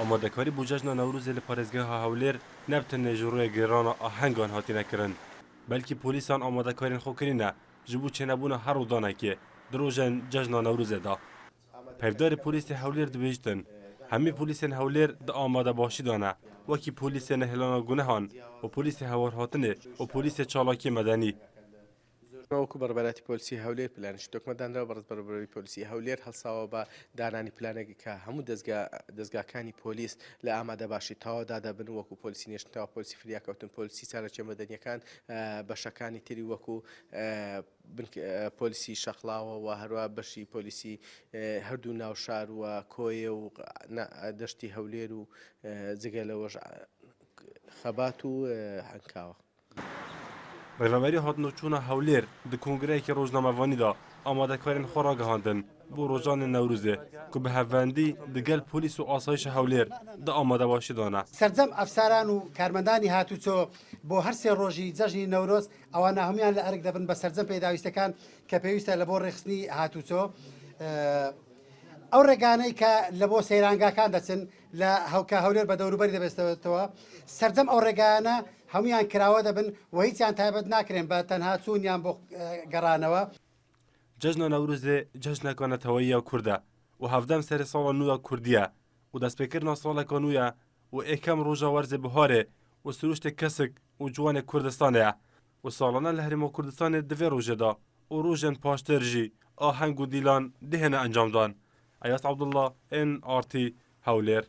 آمادەکاری بۆ جەژنا نەورۆزê li parêzgeha Hewlêr ne bi tenê ji royê gêrana ahengan hatine kirin, belkî polîsan amadekarên xwe kirîne ji bo çênebûna her rodanekê di rojên cejna Newrozê de. Pevdarê polîsê Hewlêr dibêjtin, hemî polîsên Hewlêr di amadebaşî de ne, wekî polîsê nehêlana gunehan û polîsê hewarhatinê û polîsê çalakî medenî. وەکو بەربەلاتی پۆلیسی هەولێر پلانش تۆکمەدانرا بەڕێز بەربەری پۆلیسی هەولێر هەڵساوە بە دانانی پلانێکی کە هەموو دەستگاکانی پۆلیس لە ئامادەباشی تەواودا دەبن وەکو پۆلیسی نێشتنەوە پۆلیسی فریاکەوتن پۆلیسی سەرچێ مەدەنیەکان بەشەکانی تری وەکو پۆلیسی شەقڵاوە و هەروە بەشی پۆلیسی هەردوو ناوشار و کۆیە و دەشتی هەولێر و جگە لەوەش خەبات و هەنکاوە. Rêveberiya hatinoçûna Hewlêr di kongreyekê rojnamevanî de amadekarên xwe ragihandin bo rojanên Newrozê ku bi hevendî di gel polîs û asayişa Hewlêr di amadebaşî de ne. سەرجەم ئەفساران و کارمەندانی هاتوچۆ بۆ هەر سێ ڕۆژی جەژنی نەورۆز ئەوانە هەمویان لە ئەرک دەبن بە سەرجەم پێداویستەکان کە پێویستە لە بۆ ڕێخستنی هاتوچۆ. ئەو ڕێگانەی کە لە بۆ سەیرانگاکان دەچن لە هەوکە هەولێر بە دەوروبەری دەبێتەوە سەرجەم ئەو ڕێگانە هەمویان کراوە دەبن و هیچیان تایبەت ناکرێن بە تەنها چوونیان بۆ گەڕانەوە. Cejna Newrozê cejneka neteweyiya Kurd e û hevdem serê sala nû ya Kurdî ye û destpêkirina saleka nû ye û êkem roja werzê biharê û siruştê kesik û ciwanê Kurdistanê ye û salana li Herêma Kurdistanê di vê rojê de û rojên paştêr jî aheng û dîlan dihêne encamdan. Eyas Abdullah, NRT, Hewlêr.